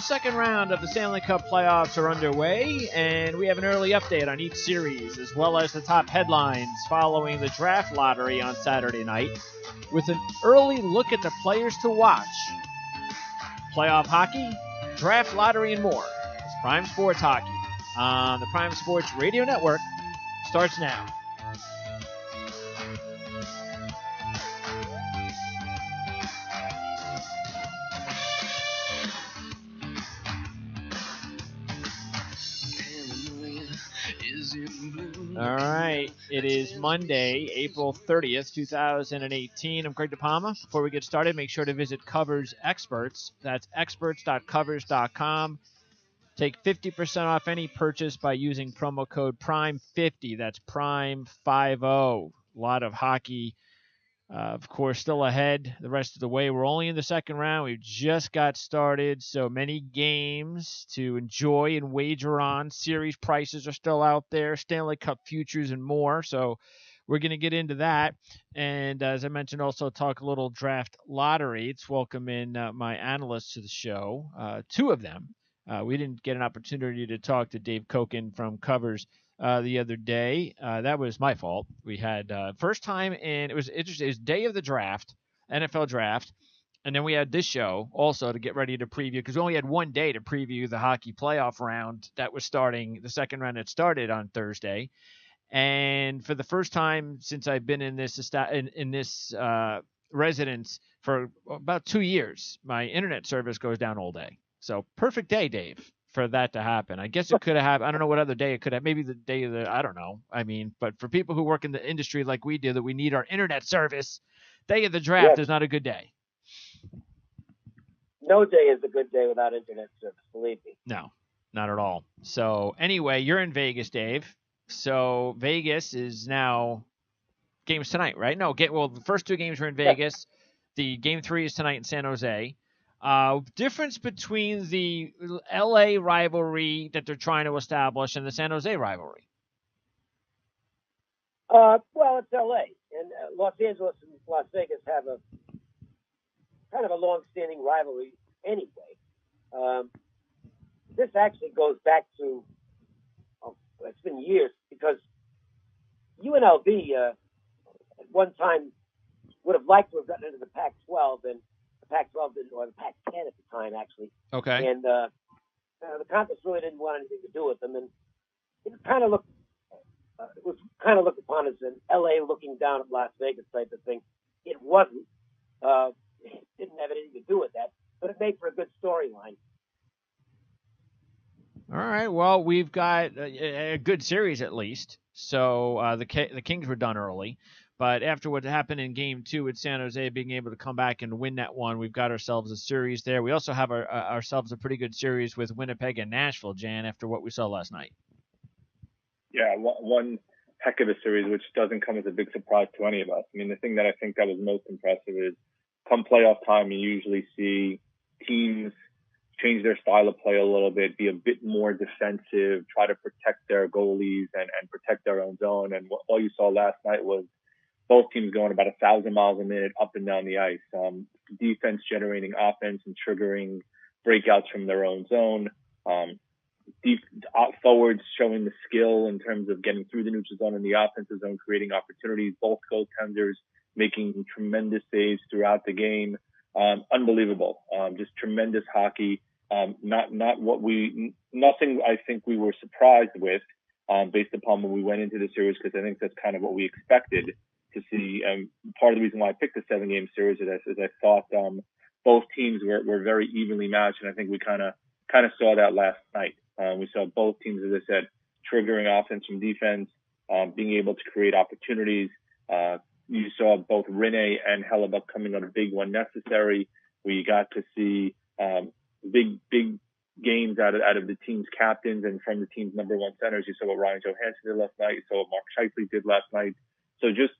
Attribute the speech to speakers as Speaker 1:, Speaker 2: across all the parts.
Speaker 1: second round of the Stanley Cup playoffs are underway, and we have an early update on each series, as well as the top headlines following the draft lottery on Saturday night, with an early look at the players to watch. Playoff hockey, draft lottery, and more. It's Prime Sports Hockey on the Prime Sports Radio Network. Starts now. All right, it is Monday, April 30th, 2018. I'm Greg DePalma. Before we get started, make sure to visit Covers Experts. That's experts.covers.com. Take 50% off any purchase by using promo code PRIME50. That's PRIME50. A lot of hockey, of course, still ahead the rest of the way. We're only in the second round. We've just got started, so many games to enjoy and wager on. Series prices are still out there, Stanley Cup futures and more. So we're going to get into that. And as I mentioned, also talk a little draft lottery. It's welcome in my analysts to the show, two of them. We didn't get an opportunity to talk to Dave Koken from Covers the other day. That was my fault. We had first time, and it was interesting. It was day of the draft, NFL draft, and then we had this show also to get ready to preview, because we only had one day to preview the hockey playoff round that was starting. The second round that started on Thursday, and for the first time since I've been in this residence for about 2 years, my internet service goes down all day. So perfect day, Dave, for that to happen. I guess it could have happened. I don't know what other day it could have. Maybe the day of the, I don't know. I mean, but for people who work in the industry like we do, that we need our internet service, day of the draft is not a good day.
Speaker 2: No day is a good day without internet service, believe me.
Speaker 1: No, not at all. So anyway, you're in Vegas, Dave. So Vegas is now games tonight, right? No, the first two games were in Vegas. The game 3 is tonight in San Jose. Difference between the LA rivalry that they're trying to establish and the San Jose rivalry?
Speaker 2: Well, it's LA, and Los Angeles and Las Vegas have a kind of a long-standing rivalry anyway. This actually goes back to, it's been years, because UNLV at one time would have liked to have gotten into the Pac-12, and Pac-12 didn't, or the Pac-10 at the time, actually.
Speaker 1: Okay.
Speaker 2: And the conference really didn't want anything to do with them, and it kind of looked, looked upon as an LA looking down at Las Vegas type of thing. It wasn't. It didn't have anything to do with that, but it made for a good storyline.
Speaker 1: All right. Well, we've got a good series at least. So the Kings were done early. But after what happened in Game 2 with San Jose being able to come back and win that one, we've got ourselves a series there. We also have ourselves a pretty good series with Winnipeg and Nashville, Jan, after what we saw last night.
Speaker 3: Yeah, one heck of a series, which doesn't come as a big surprise to any of us. I mean, the thing that I think that was most impressive is come playoff time, you usually see teams change their style of play a little bit, be a bit more defensive, try to protect their goalies and protect their own zone. And all you saw last night was both teams going about 1,000 miles a minute up and down the ice. Defense generating offense and triggering breakouts from their own zone. Forwards showing the skill in terms of getting through the neutral zone and the offensive zone, creating opportunities. Both goaltenders making tremendous saves throughout the game. Unbelievable. Just tremendous hockey. Nothing I think we were surprised with based upon when we went into the series, because I think that's kind of what we expected to see. Part of the reason why I picked the 7-game series is I thought both teams were very evenly matched, and I think we kind of saw that last night. We saw both teams, as I said, triggering offense from defense, being able to create opportunities. You saw both Rinne and Hellebuyck coming on a big one necessary. We got to see big games out of the team's captains and from the team's number one centers. You saw what Ryan Johansson did last night. You saw what Mark Scheifele did last night. So just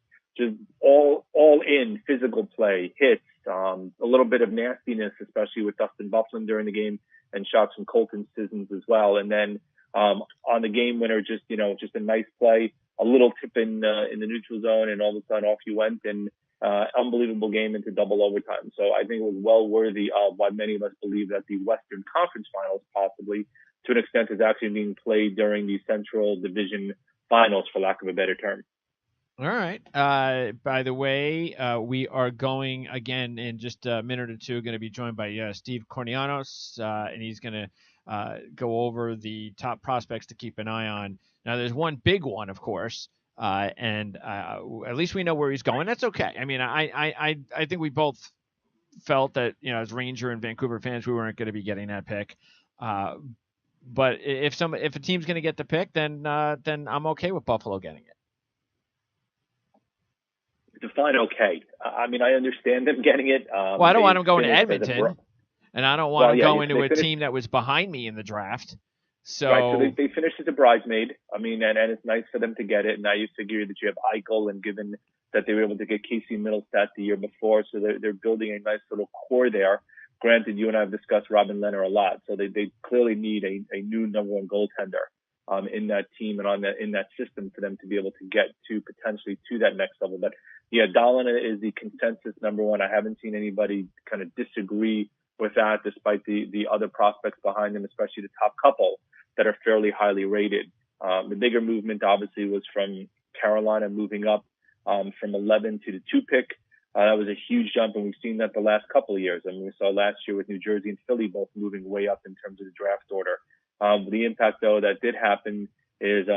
Speaker 3: all in physical play, hits, a little bit of nastiness, especially with Dustin Byfuglien during the game, and shots from Colton Sissons as well. And then on the game winner, just a nice play, a little tip in the neutral zone, and all of a sudden off you went. And unbelievable game into double overtime. So I think it was well worthy of why many of us believe that the Western Conference Finals possibly, to an extent, is actually being played during the Central Division Finals, for lack of a better term.
Speaker 1: All right. By the way, we are going again in just a minute or two. Going to be joined by Steve Kornianos, and he's going to go over the top prospects to keep an eye on. Now, there's one big one, of course, and at least we know where he's going. That's okay. I mean, I think we both felt that, as Ranger and Vancouver fans, we weren't going to be getting that pick. But if a team's going to get the pick, then I'm okay with Buffalo getting it.
Speaker 3: Define okay. I mean, I understand them getting it.
Speaker 1: Well, I don't want them going to Edmonton, and I don't want them going to a team that was behind me in the draft. So,
Speaker 3: right, so they finished as a bridesmaid. I mean, and it's nice for them to get it. Now you figure that you have Eichel, and given that they were able to get Casey Middlestat the year before, so they're building a nice little core there. Granted, you and I have discussed Robin Lehner a lot, so they clearly need a new number one goaltender in that team and in that system for them to be able to get to potentially to that next level. But yeah, Dahlin is the consensus number one. I haven't seen anybody kind of disagree with that, despite the other prospects behind him, especially the top couple that are fairly highly rated. The bigger movement obviously was from Carolina moving up from 11 to the 2 pick. That was a huge jump, and we've seen that the last couple of years. I mean, we saw last year with New Jersey and Philly both moving way up in terms of the draft order. The impact, though, that did happen is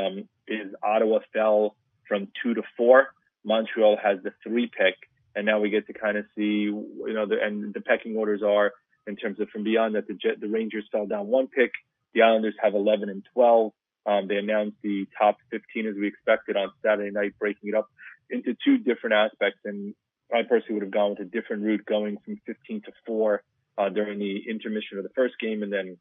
Speaker 3: Ottawa fell from 2 to 4. Montreal has the 3 pick, and now we get to kind of see, and the pecking orders are in terms of from beyond that. The Rangers fell down 1 pick. The Islanders have 11 and 12. They announced the top 15 as we expected on Saturday night, breaking it up into 2 different aspects. And I personally would have gone with a different route, going from 15 to 4 during the intermission of the first game, and then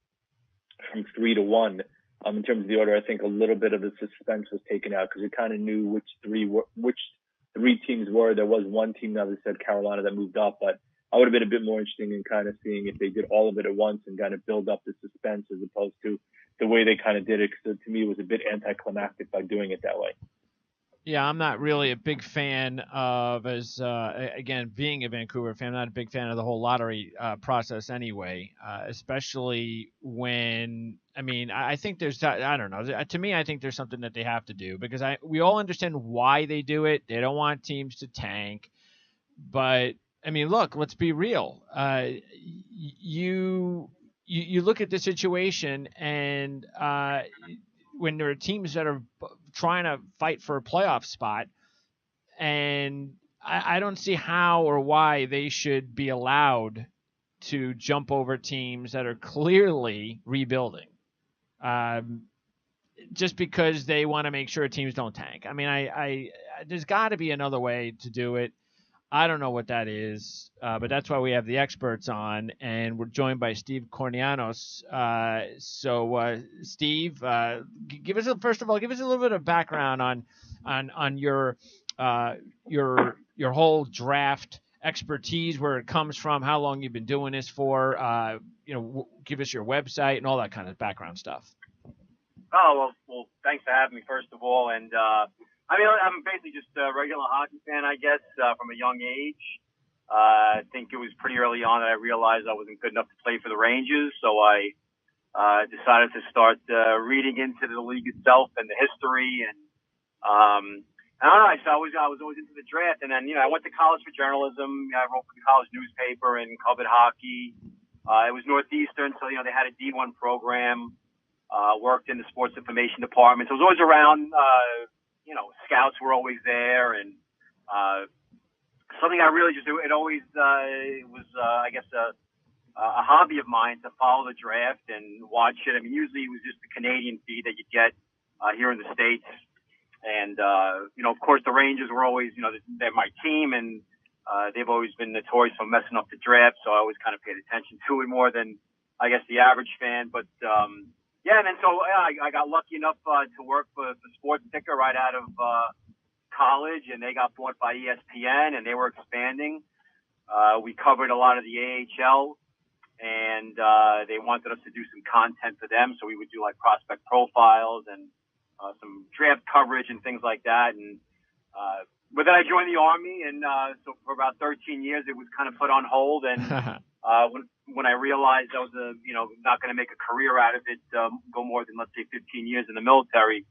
Speaker 3: from 3 to 1. In terms of the order, I think a little bit of the suspense was taken out because we kind of knew which three teams were. There was one team, as I said, Carolina, that moved up, but I would have been a bit more interesting in kind of seeing if they did all of it at once and kind of build up the suspense as opposed to the way they kind of did it, because to me it was a bit anticlimactic by doing it that way.
Speaker 1: Yeah, I'm not really a big fan of, again, being a Vancouver fan, I'm not a big fan of the whole lottery process anyway, especially when, I think there's, I don't know, to me, I think there's something that they have to do, because we all understand why they do it. They don't want teams to tank, but, look, let's be real. You look at the situation, and when there are teams that are trying to fight for a playoff spot, and I don't see how or why they should be allowed to jump over teams that are clearly rebuilding, just because they want to make sure teams don't tank. There's got to be another way to do it. I don't know what that is, but that's why we have the experts on, and we're joined by Steve Kornianos. Steve, give us a little bit of background on your whole draft expertise, where it comes from, how long you've been doing this for. Give us your website and all that kind of background stuff.
Speaker 4: Oh, well, thanks for having me, first of all, and. I'm basically just a regular hockey fan, I guess, from a young age. I think it was pretty early on that I realized I wasn't good enough to play for the Rangers, so I decided to start reading into the league itself and the history. And I don't know, so I was always into the draft. And then, I went to college for journalism. I wrote for the college newspaper and covered hockey. It was Northeastern, so, they had a D1 program, worked in the sports information department. So I was always around. Scouts were always there, and something I really just do. It always was, I guess, a hobby of mine to follow the draft and watch it. Usually it was just the Canadian feed that you get here in the States, and of course the Rangers were always, they're my team, and they've always been notorious for messing up the draft, so I always kind of paid attention to it more than, I guess, the average fan, but. And then I got lucky enough to work for Sports Ticker right out of college, and they got bought by ESPN, and they were expanding. We covered a lot of the AHL, and they wanted us to do some content for them, so we would do like prospect profiles and some draft coverage and things like that. And but then I joined the Army, and so for about 13 years it was kind of put on hold. And when I realized I was not going to make a career out of it, go more than, let's say, 15 years in the military,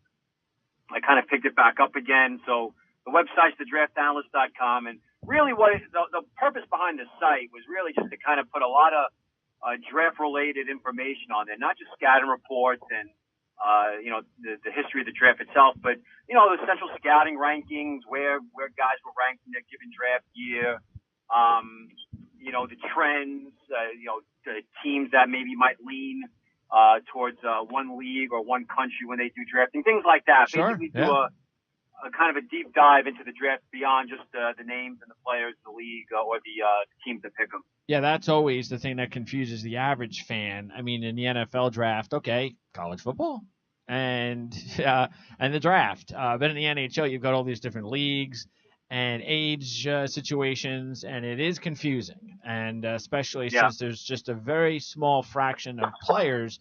Speaker 4: I kind of picked it back up again. So the website's thedraftanalyst.com, and really the purpose behind the site was really just to kind of put a lot of draft-related information on there, not just scouting reports and the history of the draft itself, but the essential scouting rankings, where guys were ranked in their given draft year, the trends, the teams that maybe might lean towards one league or one country when they do drafting, things like that.
Speaker 1: Sure,
Speaker 4: basically do a kind of a deep dive into the draft beyond just the names and the players, the league, or the teams that pick them.
Speaker 1: Yeah, that's always the thing that confuses the average fan. I mean, in the NFL draft, okay, college football and the draft. But in the NHL, you've got all these different leagues and age situations, and it is confusing. And especially since there's just a very small fraction of players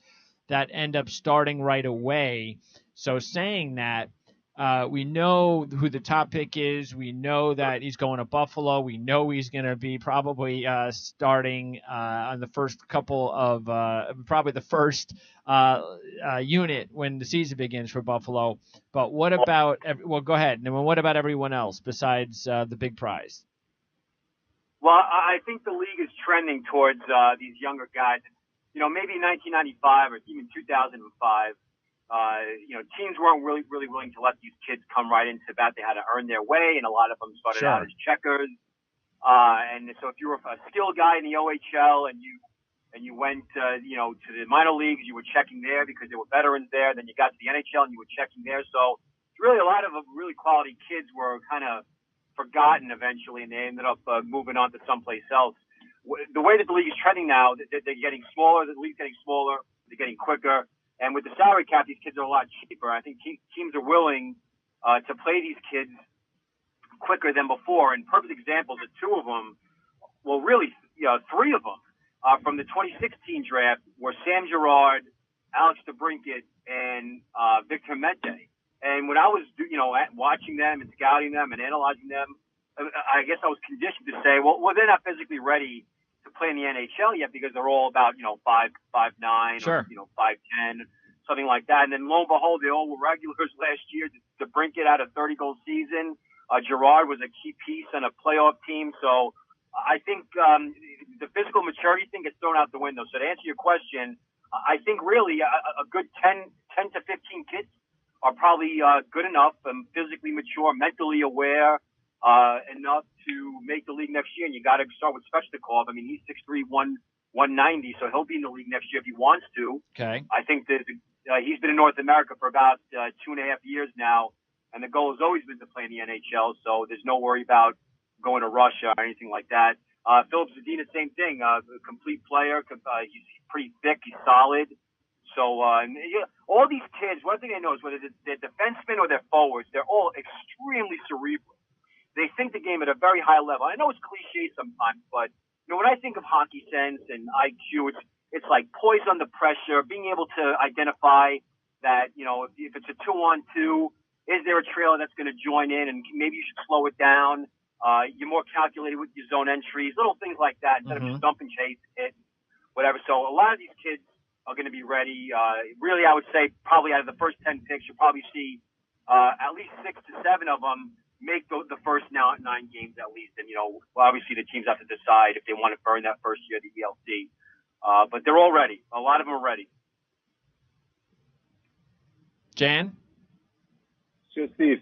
Speaker 1: that end up starting right away. So saying that, we know who the top pick is. We know that he's going to Buffalo. We know he's going to be probably starting on the first couple of probably the first unit when the season begins for Buffalo. But what about go ahead. And what about everyone else besides the big prize?
Speaker 4: Well, I think the league is trending towards these younger guys. Maybe in 1995 or even 2005. Teams weren't really willing to let these kids come right into bat. They had to earn their way, and a lot of them started out as checkers. And so if you were a skill guy in the OHL and you went, to the minor leagues, you were checking there because there were veterans there. Then you got to the NHL and you were checking there. So really a lot of really quality kids were kind of forgotten eventually, and they ended up moving on to someplace else. The way that the league is trending now, they're getting smaller. The league's getting smaller. They're getting quicker. And with the salary cap, these kids are a lot cheaper. I think teams are willing to play these kids quicker than before. And perfect examples of two of them, well, really, three of them from the 2016 draft were Sam Girard, Alex DeBrincat, and Victor Mente. And when I was, watching them and scouting them and analyzing them, I guess I was conditioned to say, well, they're not physically ready to play in the NHL yet because they're all about, 5'9",
Speaker 1: sure,
Speaker 4: or 5'10", something like that. And then lo and behold, they all were regulars last year. DeBrincat had a 30-goal season. Girard was a key piece on a playoff team. So I think the physical maturity thing gets thrown out the window. So to answer your question, I think really a good 10 to 15 kids are probably good enough and physically mature, mentally aware, enough to make the league next year. And you got to start with Svechnikov. I mean, he's 6'3", 190, so he'll be in the league next year if he wants to.
Speaker 1: Okay.
Speaker 4: I think that he's been in North America for about 2.5 years now, and the goal has always been to play in the NHL, so there's no worry about going to Russia or anything like that. Filip Zadina, same thing, a complete player. He's pretty thick, he's solid. So all these kids, one thing I know is whether they're defensemen or they're forwards, they're all extremely cerebral. They think the game at a very high level. I know it's cliche sometimes, but when I think of hockey sense and IQ, it's like poise under pressure, being able to identify that, if it's a 2-on-2, is there a trailer that's going to join in and maybe you should slow it down? You're more calculated with your zone entries, little things like that, instead of just dump and chase, hit, whatever. So a lot of these kids are going to be ready. Really, I would say probably out of the first 10 picks, you'll probably see at least 6 to 7 of them make the first 9 games at least. And, obviously the teams have to decide if they want to burn that first year of the ELC. But they're all ready. A lot of them are ready.
Speaker 1: Jan?
Speaker 3: So, Steve,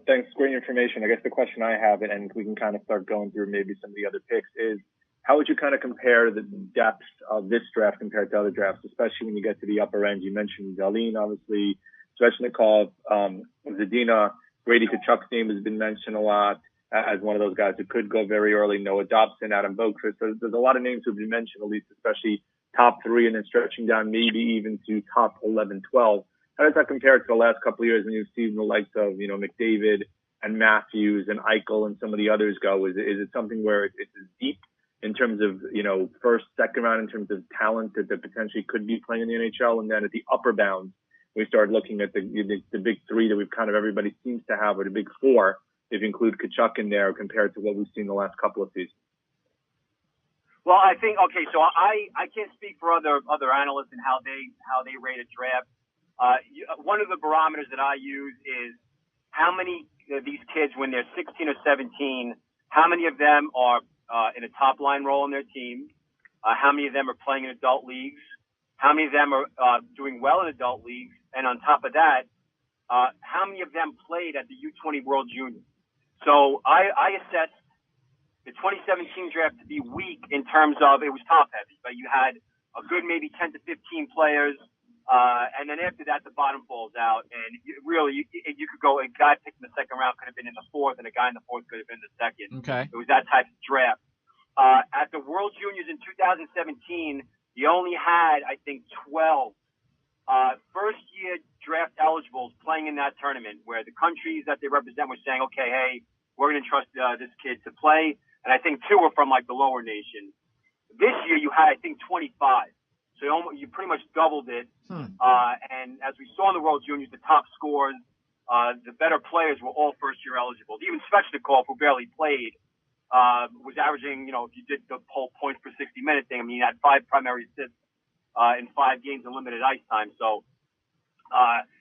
Speaker 3: thanks. Great information. I guess the question I have, and we can kind of start going through maybe some of the other picks, is how would you kind of compare the depth of this draft compared to other drafts, especially when you get to the upper end? You mentioned Dahlin, obviously, Svechnikov, Zadina, Brady Tkachuk's name has been mentioned a lot as one of those guys who could go very early. Noah Dobson, Adam Boqvist. So there's a lot of names who have been mentioned, at least especially top 3 and then stretching down maybe even to top 11, 12. How does that compare to the last couple of years when you've seen the likes of, McDavid and Matthews and Eichel and some of the others go? Is it something where it's as deep in terms of, first, second round in terms of talent that potentially could be playing in the NHL? And then at the upper bounds, we start looking at the big 3 that we've kind of everybody seems to have, or the big 4. if you include Tkachuk in there compared to what we've seen the last couple of seasons?
Speaker 4: Well, I think so I can't speak for other analysts and how they rate a draft. One of the barometers that I use is how many of these kids, when they're 16 or 17, how many of them are in a top line role in their team? How many of them are playing in adult leagues? How many of them are doing well in adult leagues? And on top of that, how many of them played at the U20 World Junior? So I assessed the 2017 draft to be weak in terms of it was top heavy, but you had a good maybe 10 to 15 players, and then after that the bottom falls out, and you could go, a guy picked in the second round could have been in the fourth, and a guy in the fourth could have been in the second.
Speaker 1: Okay.
Speaker 4: It was that type of draft. At the World Juniors in 2017, you only had, I think, 12 first-year draft eligibles playing in that tournament, where the countries that they represent were saying, okay, hey, we're going to trust this kid to play. And I think 2 were from like the lower nations. This year you had, I think, 25. So you pretty much doubled it. And as we saw in the World Juniors, the top scores, the better players were all first-year eligible. Even Svechnikov, who barely played, was averaging, if you did the whole points per 60 minute thing, I mean, he had 5 primary assists in 5 games of limited ice time. So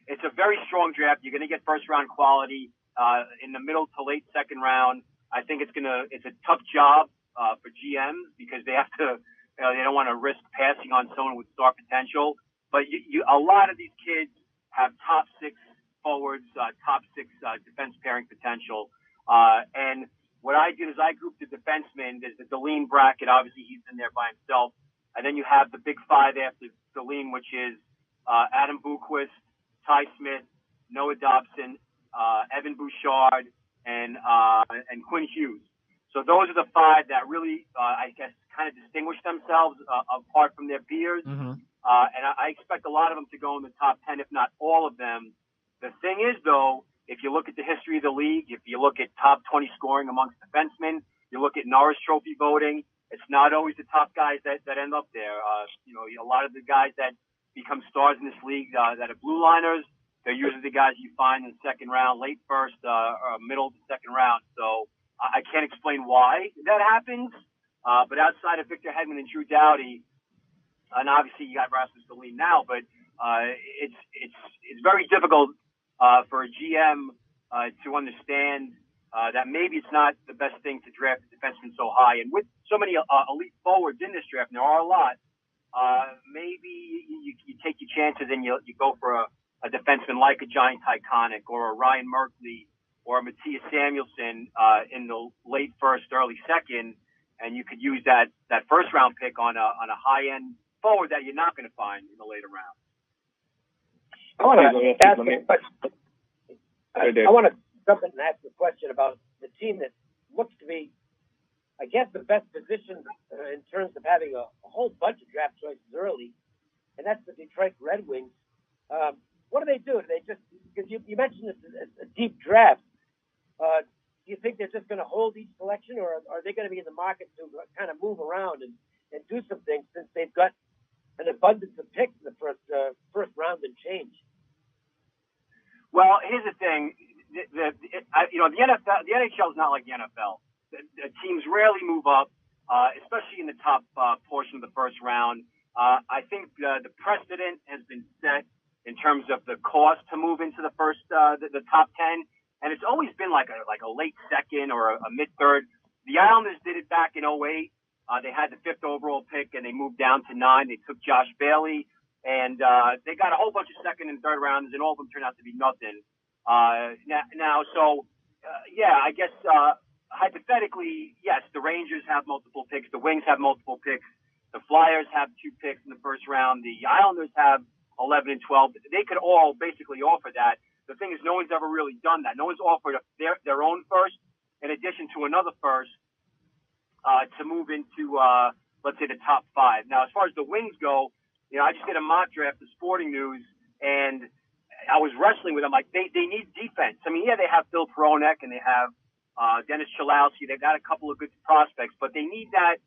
Speaker 4: it's a very strong draft. You're going to get first-round quality in the middle to late second round. I think it's a tough job for GMs because they have to, they don't want to risk passing on someone with star potential. But a lot of these kids have top 6 forwards, top 6 defense pairing potential. And what I did is I grouped the defensemen. There's the Dahlin bracket. Obviously, he's in there by himself. And then you have the big 5 after Dahlin, which is Adam Boqvist, Ty Smith, Noah Dobson, Evan Bouchard, and Quinn Hughes. So those are the 5 that really, I guess, kind of distinguish themselves apart from their peers.
Speaker 1: Mm-hmm.
Speaker 4: And I expect a lot of them to go in the top 10, if not all of them. The thing is, though, if you look at the history of the league, if you look at top 20 scoring amongst defensemen, you look at Norris Trophy voting, it's not always the top guys that end up there. A lot of the guys that become stars in this league that are blue liners, they're usually the guys you find in the second round, late first, or middle to second round. So I can't explain why that happens. But outside of Victor Hedman and Drew Doughty, and obviously you got Rasmus Dahlin now, but it's very difficult for a GM to understand that maybe it's not the best thing to draft a defenseman so high. And with so many elite forwards in this draft, and there are a lot, maybe you take your chances and you go for a defenseman like a Giant Iconic or a Ryan Merkley or a Matthias Samuelsson in the late first, early second, and you could use that first round pick on a high end forward that you're not going to find in the later round.
Speaker 2: I want to jump in and ask a question about the team that looks to be, I guess, the best position in terms of having a whole bunch of draft choices early, and that's the Detroit Red Wings. What do they do? Do they just, because you mentioned it's a deep draft, do you think they're just going to hold each selection, or are they going to be in the market to kind of move around and do some things since they've got an abundance of picks in the first round and change?
Speaker 4: Well, here's the thing. The NFL, the NHL is not like the NFL. The teams rarely move up, especially in the top portion of the first round. I think the precedent has been set in terms of the cost to move into the first, the top 10, and it's always been like a late second or a mid third. The Islanders did it back in 2008. They had the 5th overall pick and they moved down to 9. They took Josh Bailey, and they got a whole bunch of second and third rounders, and all of them turned out to be nothing. I guess hypothetically, yes, the Rangers have multiple picks, the Wings have multiple picks, the Flyers have 2 picks in the first round, the Islanders have 11 and 12. They could all basically offer that. The thing is, no one's ever really done that. No one's offered their own first in addition to another first to move into, let's say, the top 5. Now, as far as the Wings go, I just did a mock draft of Sporting News, and I was wrestling with them. Like, they need defense. I mean, yeah, they have Bill Peronek and they have Dennis Chalowski. They've got a couple of good prospects, but they need that.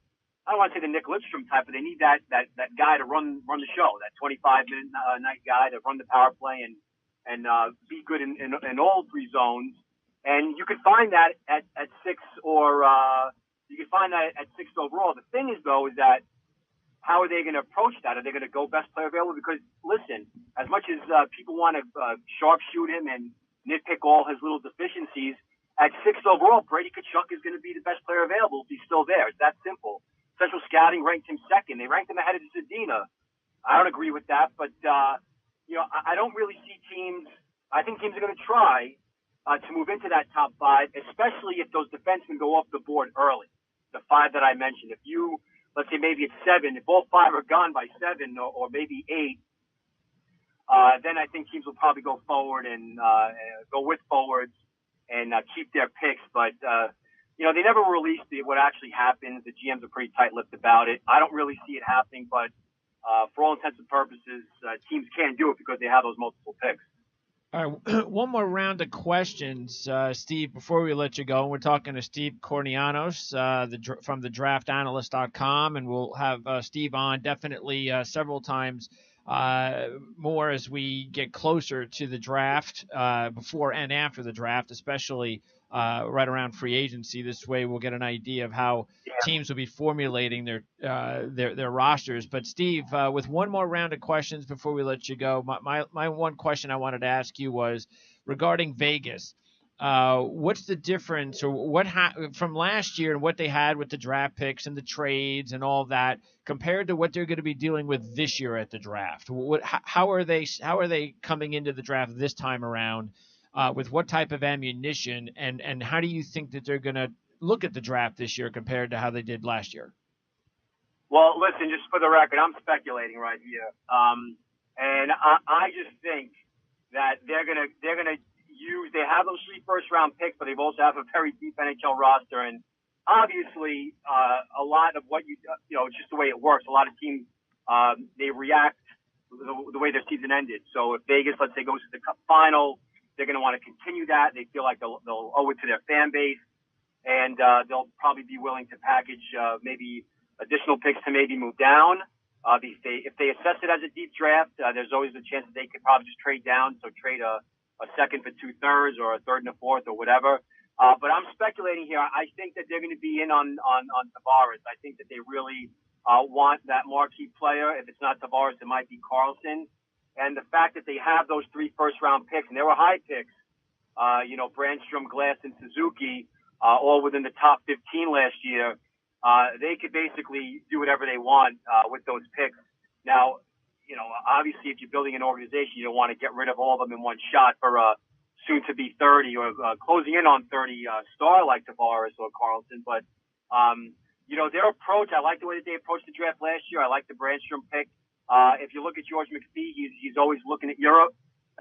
Speaker 4: I don't want to say the Nick Lidstrom type, but they need that guy to run the show, that 25-minute night guy to run the power play and be good in all 3 zones. And you could find that at 6 or you could find that at 6 overall. The thing is, though, is that how are they going to approach that? Are they going to go best player available? Because, listen, as much as people want to sharpshoot him and nitpick all his little deficiencies, at 6 overall, Brady Tkachuk is going to be the best player available if he's still there. It's that simple. Central Scouting ranked him second. They ranked him ahead of Zadina. I don't agree with that, but, I don't really see teams. I think teams are going to try to move into that top 5, especially if those defensemen go off the board early. The 5 that I mentioned. If you, let's say maybe it's 7, if all 5 are gone by 7 or maybe 8, then I think teams will probably go forward and go with forwards and keep their picks. But, they never released what actually happens. The GMs are pretty tight-lipped about it. I don't really see it happening, but for all intents and purposes, teams can do it because they have those multiple picks.
Speaker 1: All right, one more round of questions, Steve, before we let you go. We're talking to Steve Kornianos from the draftanalyst.com, and we'll have Steve on definitely several times more as we get closer to the draft, before and after the draft, especially right around free agency. This way we'll get an idea of how teams will be formulating their rosters. But Steve, with one more round of questions before we let you go, my one question I wanted to ask you was regarding Vegas. What's the difference, or from last year and what they had with the draft picks and the trades and all that compared to what they're going to be dealing with this year at the draft? How are they coming into the draft this time around? With what type of ammunition, and how do you think that they're going to look at the draft this year compared to how they did last year?
Speaker 4: Well, listen, just for the record, I'm speculating right here, and I just think that they're gonna use. They have those 3 first-round picks, but they've also have a very deep NHL roster, and obviously a lot of what it's just the way it works. A lot of teams they react the way their season ended. So if Vegas, let's say, goes to the Cup final, they're going to want to continue that. They feel like they'll owe it to their fan base, and they'll probably be willing to package maybe additional picks to maybe move down. If they assess it as a deep draft, there's always a chance that they could probably just trade down, so trade a second for 2/3 or a third and a fourth or whatever. But I'm speculating here. I think that they're going to be in on Tavares. I think that they really want that marquee player. If it's not Tavares, it might be Carlson. And the fact that they have those 3 first-round picks, and they were high picks, Brandstrom, Glass, and Suzuki, all within the top 15 last year, they could basically do whatever they want with those picks. Now, obviously, if you're building an organization, you don't want to get rid of all of them in one shot for a soon-to-be 30 or closing in on 30 star like Tavares or Carlson. But, their approach, I like the way that they approached the draft last year. I like the Brandstrom pick. If you look at George McPhee, he's always looking at Europe.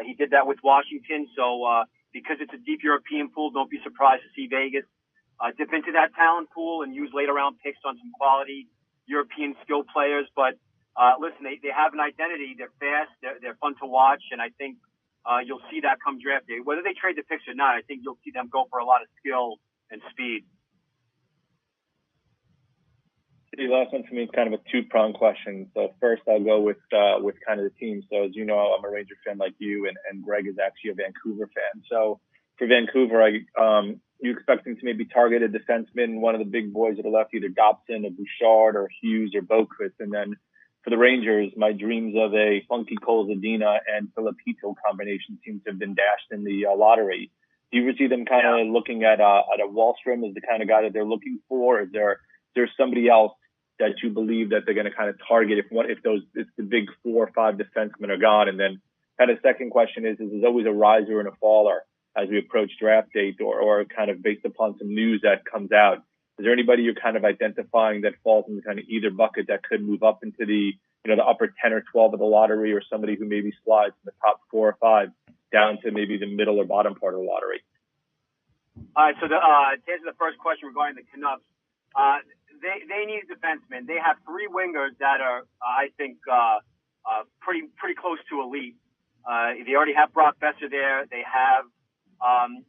Speaker 4: He did that with Washington. So because it's a deep European pool, don't be surprised to see Vegas dip into that talent pool and use later round picks on some quality European skill players. But listen, they have an identity. They're fast. They're fun to watch. And I think you'll see that come draft day. Whether they trade the picks or not, I think you'll see them go for a lot of skill and speed.
Speaker 3: The last one for me is kind of a 2-pronged question. So first, I'll go with kind of the team. So as you know, I'm a Ranger fan like you, and Greg is actually a Vancouver fan. So for Vancouver, you expecting to maybe target a defenseman, one of the big boys to the left, either Dobson or Bouchard or Hughes or Boquist. And then for the Rangers, my dreams of a funky Cole Zadina and Filipino combination seems to have been dashed in the lottery. Do you see them kind of looking at a Wallstrom as the kind of guy that they're looking for? Is there somebody else that you believe that they're going to kind of target if the big 4 or 5 defensemen are gone? And then kind of second question is there's always a riser and a faller as we approach draft date or kind of based upon some news that comes out. Is there anybody you're kind of identifying that falls in kind of either bucket that could move up into the upper 10 or 12 of the lottery, or somebody who maybe slides from the top 4 or 5 down to maybe the middle or bottom part of the lottery?
Speaker 4: All right. So to answer the first question regarding the Canucks, they need a defenseman. They have 3 wingers that are, I think, pretty close to elite. They already have Brock Besser there. They have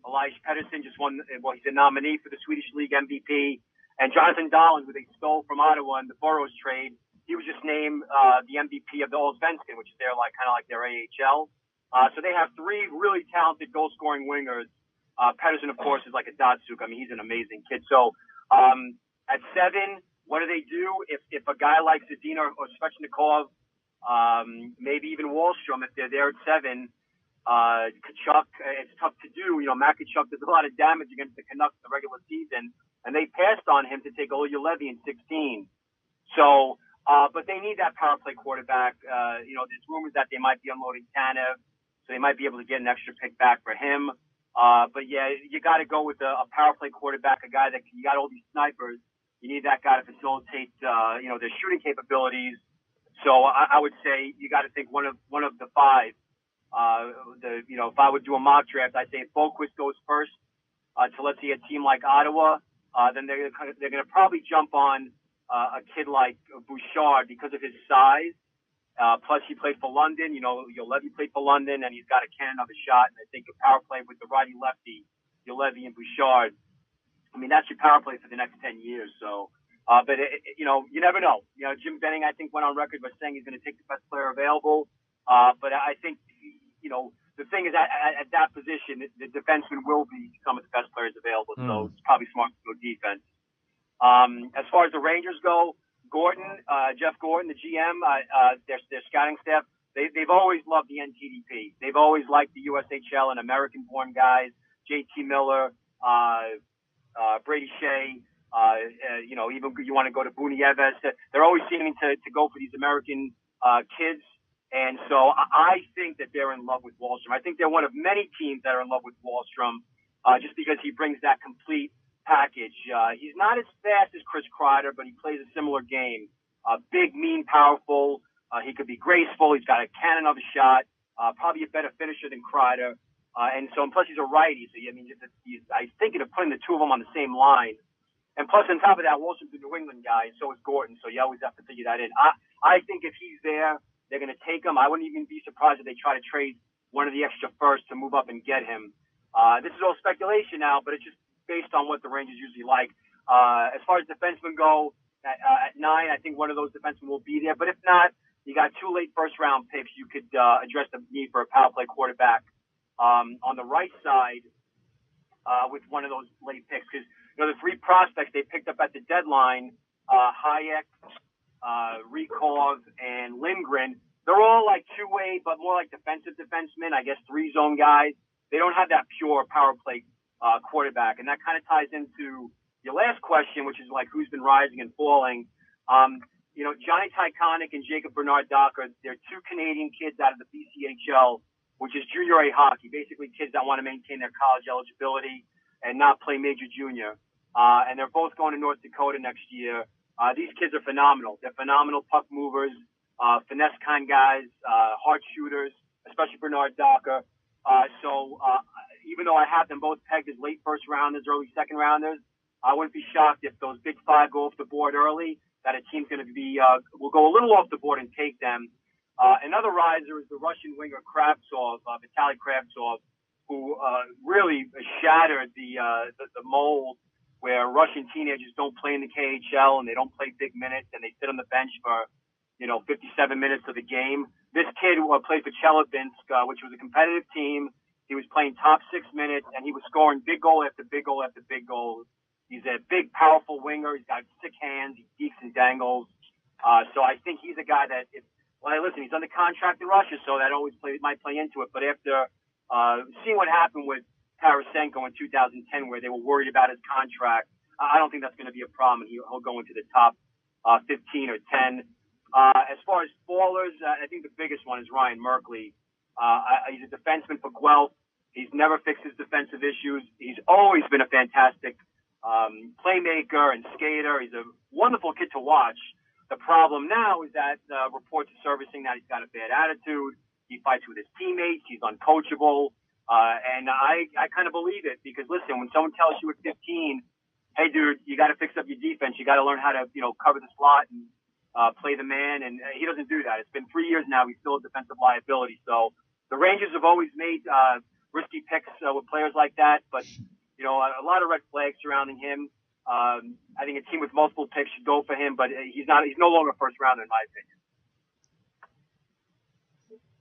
Speaker 4: Elijah Pettersson just won. Well, he's a nominee for the Swedish League MVP. And Jonathan Dahlen, who they stole from Ottawa in the Burrows trade, he was just named the MVP of the Allsvenskan, which is kind of like their AHL. So they have 3 really talented goal-scoring wingers. Pedersen, of course, is like a Datsuk. I mean, he's an amazing kid. So at 7, what do they do? If a guy like Zadina or Svechnikov, maybe even Wallstrom, if they're there at 7, Tkachuk, it's tough to do. Matt Tkachuk does a lot of damage against the Canucks in the regular season, and they passed on him to take Ilya Levy in 16. So, but they need that power play quarterback. There's rumors that they might be unloading Tanev, so they might be able to get an extra pick back for him. But yeah, you got to go with a power play quarterback, a guy that you got all these snipers. You need that guy to facilitate, their shooting capabilities. So I would say you got to think one of the 5. If I would do a mock draft, I'd say if Boqvist goes first to, let's say, a team like Ottawa, then they're going to probably jump on a kid like Bouchard because of his size. Plus, he played for London. Levy played for London, and he's got a cannon of a shot. And I think a power play with the righty-lefty, Levy and Bouchard, I mean, that's your power play for the next 10 years. So, but you never know. Jim Benning, I think, went on record by saying he's going to take the best player available. But I think, the thing is at that position, the defenseman will be some of the best players available. So it's probably smart to go defense. As far as the Rangers go, Jeff Gordon, the GM, their scouting staff, they've always loved the NTDP. They've always liked the USHL and American-born guys, JT Miller, Brady Shea, even you want to go to Booney Eves. They're always seeming to go for these American kids. And so I think that they're in love with Wallstrom. I think they're one of many teams that are in love with Wallstrom just because he brings that complete package. He's not as fast as Chris Kreider, but he plays a similar game. Big, mean, powerful. He could be graceful. He's got a cannon of a shot. Probably a better finisher than Kreider. And plus he's a righty. So, I think of putting the two of them on the same line. And plus, on top of that, Wallstrom's a New England guy, and so is Gordon. So you always have to figure that in. I think if he's there, they're going to take him. I wouldn't even be surprised if they try to trade one of the extra firsts to move up and get him. This is all speculation now, but it's just based on what the Rangers usually like. As far as defensemen go, at 9, I think one of those defensemen will be there. But if not, you got 2 late first-round picks. You could address the need for a power play quarterback on the right side with one of those late picks. Because, the 3 prospects they picked up at the deadline, Hayek, Rykov, and Lindgren, they're all like two-way, but more like defensive defensemen, I guess 3-zone guys. They don't have that pure power play quarterback. And that kind of ties into your last question, which is like who's been rising and falling. Johnny Tyconic and Jacob Bernard-Docker, they're 2 Canadian kids out of the BCHL, which is junior A hockey, basically kids that want to maintain their college eligibility and not play major junior. And they're both going to North Dakota next year. These kids are phenomenal. They're phenomenal puck movers, finesse kind guys, hard shooters, especially Bernard Docker. So even though I have them both pegged as late first rounders, early second rounders, I wouldn't be shocked if those big 5 go off the board early, that a team's going to be, will go a little off the board and take them. Another riser is the Russian winger Kravtsov, Vitaly Kravtsov, who really shattered the mold where Russian teenagers don't play in the KHL and they don't play big minutes and they sit on the bench for, 57 minutes of the game. This kid played for Chelyabinsk, which was a competitive team. He was playing top 6 minutes and he was scoring big goal after big goal after big goal. He's a big, powerful winger. He's got 6 hands. He dekes and dangles. So I think he's a guy that, he's under contract in Russia, so that always might play into it. But after seeing what happened with Tarasenko in 2010, where they were worried about his contract, I don't think that's going to be a problem. He'll go into the top 15 or 10. As far as fallers, I think the biggest one is Ryan Merkley. He's a defenseman for Guelph. He's never fixed his defensive issues. He's always been a fantastic playmaker and skater. He's a wonderful kid to watch. The problem now is that reports are surfacing that he's got a bad attitude. He fights with his teammates. He's uncoachable. And I kind of believe it because, listen, when someone tells you at 15, hey, dude, you got to fix up your defense. You got to learn how to, cover the slot and play the man. And he doesn't do that. It's been 3 years now. He's still a defensive liability. So the Rangers have always made risky picks with players like that. But, a lot of red flags surrounding him. I think a team with multiple picks should go for him, but he's no longer a first rounder in my opinion.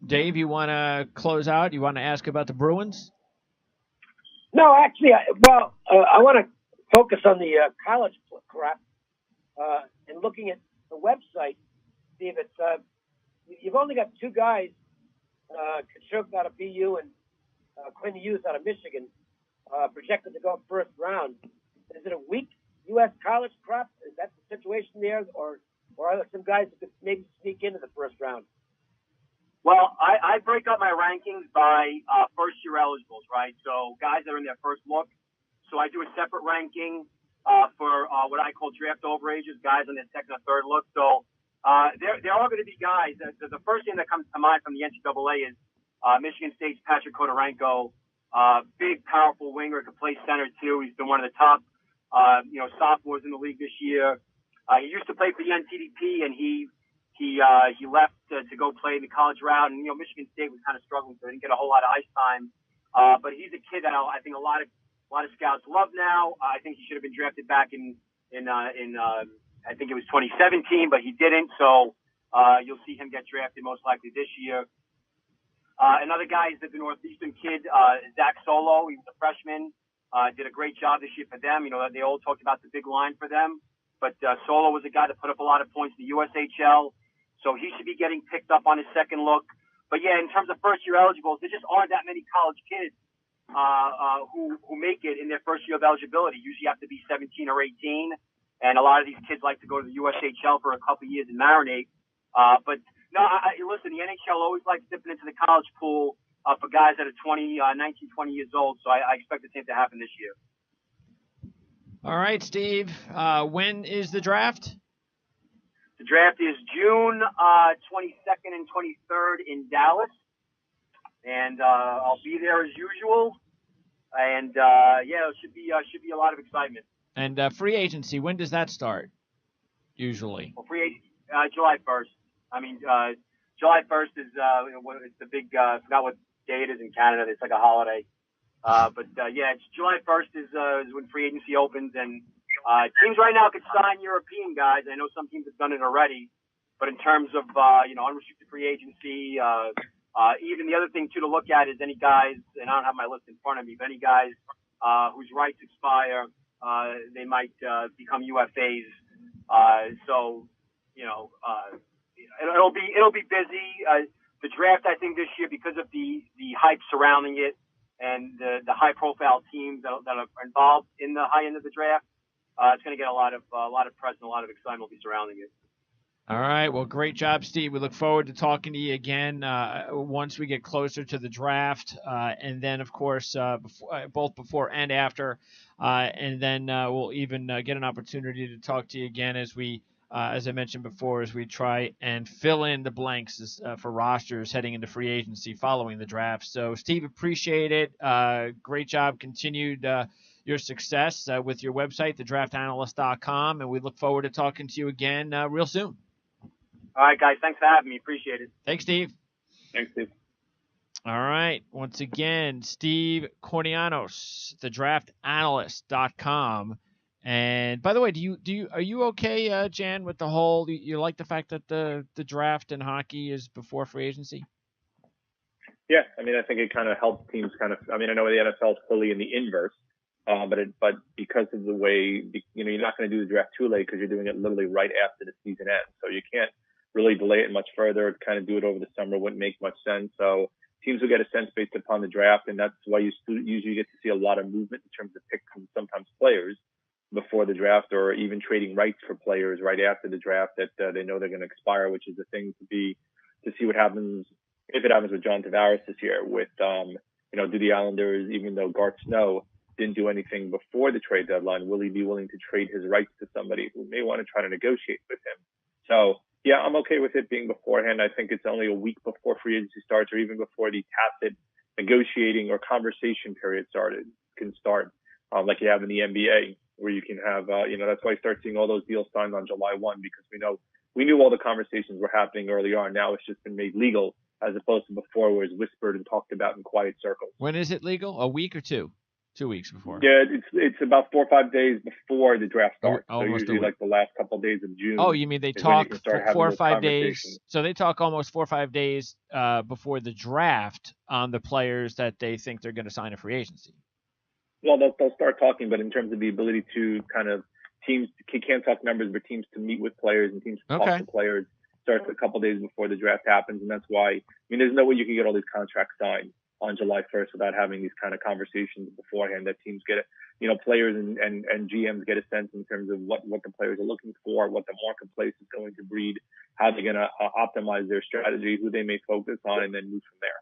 Speaker 1: Dave, you want to close out? You want to ask about the Bruins?
Speaker 2: No, actually, I want to focus on the college crap. And looking at the website, Steve, it's you've only got two guys, Kachuk out of BU and Quinn Hughes out of Michigan, projected to go first round. Is it a weak U.S. college crop? Is that the situation there, or are there some guys that could maybe sneak into the first round?
Speaker 4: Well, I break up my rankings by first-year eligibles, right? So guys that are in their first look. So I do a separate ranking for what I call draft overages, guys on their second or third look. So there are going to be guys. The first thing that comes to mind from the NCAA is Michigan State's Patrick Kodorenko, big, powerful winger, could play center too. He's been one of the top, sophomores in the league this year. He used to play for the NTDP, and he left to go play the college route. And Michigan State was kind of struggling, so he didn't get a whole lot of ice time. But he's a kid that I think a lot of scouts love now. I think he should have been drafted back in I think it was 2017, but he didn't. So you'll see him get drafted most likely this year. Another guy is the Northeastern kid, Zach Solo. He was a freshman. Did a great job this year for them. They all talked about the big line for them. But Solo was a guy that put up a lot of points in the USHL. So he should be getting picked up on his second look. But, yeah, in terms of first-year eligibles, there just aren't that many college kids who make it in their first year of eligibility. Usually you have to be 17 or 18. And a lot of these kids like to go to the USHL for a couple of years and marinate. But, no, listen, the NHL always likes dipping into the college pool for guys that are 19, 20 years old. So I expect the same to happen this year.
Speaker 1: All right, Steve. When is the draft?
Speaker 4: The draft is June 22nd and 23rd in Dallas. And I'll be there as usual. And, it should be a lot of excitement.
Speaker 1: And free agency, when does that start, usually?
Speaker 4: Well, free agency, July 1st. I mean, July 1st is it's the big, I forgot what day it is in Canada. It's like a holiday. It's July 1st is when free agency opens. And teams right now could sign European guys. I know some teams have done it already. But in terms of, unrestricted free agency, even the other thing, too, to look at is any guys, and I don't have my list in front of me, but any guys whose rights expire, they might become UFAs. It'll be busy. The draft, I think, this year, because of the hype surrounding it and the high-profile teams that are involved in the high end of the draft, it's going to get a lot of press and a lot of excitement will be surrounding it.
Speaker 1: All right. Well, great job, Steve. We look forward to talking to you again once we get closer to the draft, and then, of course, both before and after. And then we'll even get an opportunity to talk to you again as we, as I mentioned before, as we try and fill in the blanks for rosters heading into free agency following the draft. So, Steve, appreciate it. Great job. Continued your success with your website, thedraftanalyst.com, and we look forward to talking to you again real soon.
Speaker 4: All right, guys. Thanks for having me. Appreciate it.
Speaker 1: Thanks, Steve.
Speaker 3: Thanks, Steve.
Speaker 1: All right. Once again, Steve Kornianos, thedraftanalyst.com. And by the way, are you okay, Jan, with the whole? You like the fact that the draft in hockey is before free agency?
Speaker 3: Yeah, I mean, I think it kind of helps teams I know the NFL is clearly in the inverse, but because of the way, you're not going to do the draft too late because you're doing it literally right after the season ends. So you can't really delay it much further. Kind of do it over the summer wouldn't make much sense. So teams will get a sense based upon the draft, and that's why you usually get to see a lot of movement in terms of picks and sometimes players before the draft, or even trading rights for players right after the draft that they know they're going to expire, which is the thing to see what happens if it happens with John Tavares this year. With do the Islanders, even though Garth Snow didn't do anything before the trade deadline, will he be willing to trade his rights to somebody who may want to try to negotiate with him? So, yeah, I'm okay with it being beforehand. I think it's only a week before free agency starts, or even before the tacit negotiating or conversation period can start, like you have in the NBA, where you can have, that's why you start seeing all those deals signed on July 1, because we knew all the conversations were happening early on. Now it's just been made legal, as opposed to before, where it was whispered and talked about in quiet circles.
Speaker 1: When is it legal? A week or two? 2 weeks before.
Speaker 3: Yeah, it's about 4 or 5 days before the draft starts.
Speaker 1: Oh,
Speaker 3: so usually like the last couple of days of June.
Speaker 1: Oh, you mean they talk 4 or 5 days? So they talk almost 4 or 5 days before the draft on the players that they think they're going to sign a free agency.
Speaker 3: Well, they'll start talking, but in terms of the ability to kind of teams, can't talk numbers, but teams to meet with players and teams to talk to players starts a couple days before the draft happens. And that's why, I mean, there's no way you can get all these contracts signed on July 1st without having these kind of conversations beforehand, that teams get it, players and GMs get a sense in terms of what the players are looking for, what the marketplace is going to breed, how they're going to optimize their strategy, who they may focus on, and then move from there.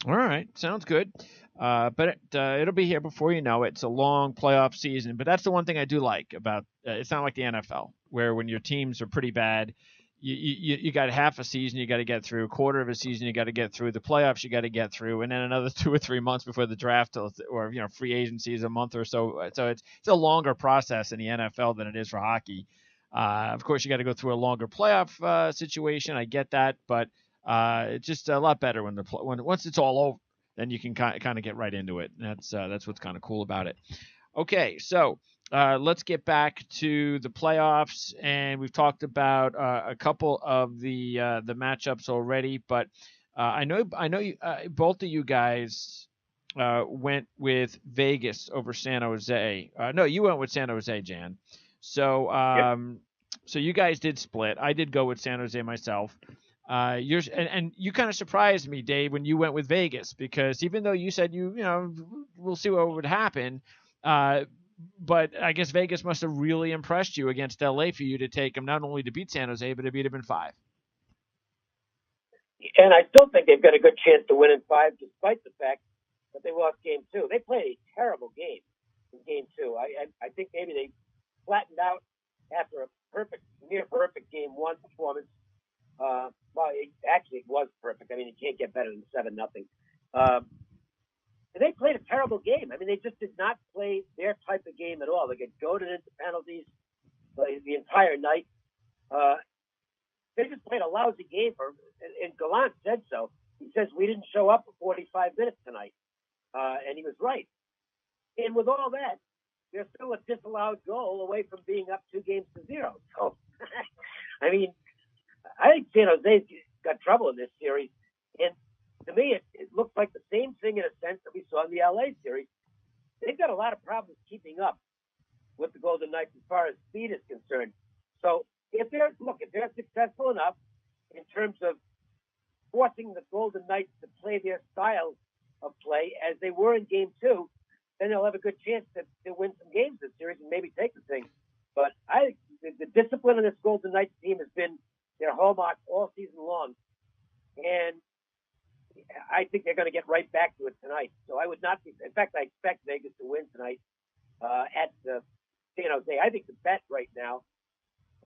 Speaker 1: All right, sounds good. But it'll be here before you know it. It's a long playoff season, but that's the one thing I do like about it's not like the NFL, where when your teams are pretty bad, you got half a season you got to get through, a quarter of a season you got to get through, the playoffs you got to get through, and then another 2 or 3 months before the draft, or free agency is a month or so. So it's a longer process in the NFL than it is for hockey. Of course, you got to go through a longer playoff situation. I get that, but it's just a lot better when once it's all over, then you can kind of get right into it. That's what's kind of cool about it. Okay, so let's get back to the playoffs, and we've talked about a couple of the matchups already, but I know you, both of you guys went with Vegas over San Jose. No, you went with San Jose, Jan. So
Speaker 3: Yep.
Speaker 1: So you guys did split. I did go with San Jose myself. And you kind of surprised me, Dave, when you went with Vegas, because even though you said we'll see what would happen, but I guess Vegas must have really impressed you against LA for you to take them not only to beat San Jose, but to beat them in 5.
Speaker 2: And I still think they've got a good chance to win in 5, despite the fact that they lost Game 2. They played a terrible game in Game 2. I think maybe they flattened out after a near perfect Game 1 performance. Well, it was perfect. I mean, you can't get better than 7-0. And they played a terrible game. I mean, they just did not play their type of game at all. They get goaded into penalties the entire night. They just played a lousy game. And Gallant said so. He says, we didn't show up for 45 minutes tonight. And he was right. And with all that, they're still a disallowed goal away from being up 2-0. So, I mean, I think San Jose's got trouble in this series. And to me, it looks like the same thing in a sense that we saw in the LA series. They've got a lot of problems keeping up with the Golden Knights as far as speed is concerned. So if they're successful enough in terms of forcing the Golden Knights to play their style of play as they were in Game 2, then they'll have a good chance to win some games this series and maybe take the thing. But I think the discipline of this Golden Knights team has been their hallmark all season long. And I think they're going to get right back to it tonight. So I would not be, in fact, I expect Vegas to win tonight at San Jose. I think the bet right now,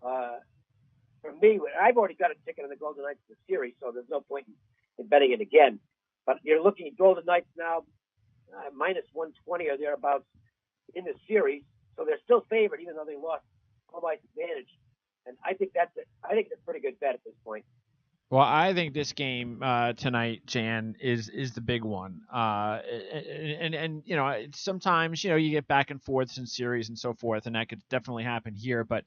Speaker 2: for me, I've already got a ticket on the Golden Knights in the series, so there's no point in betting it again. But you're looking at Golden Knights now, minus 120 or thereabouts in the series. So they're still favored, even though they lost home ice advantage. And I think that's a pretty good bet at this point.
Speaker 1: Well, I think this game tonight, Jan, is the big one. And sometimes you get back and forths in series and so forth, and that could definitely happen here. But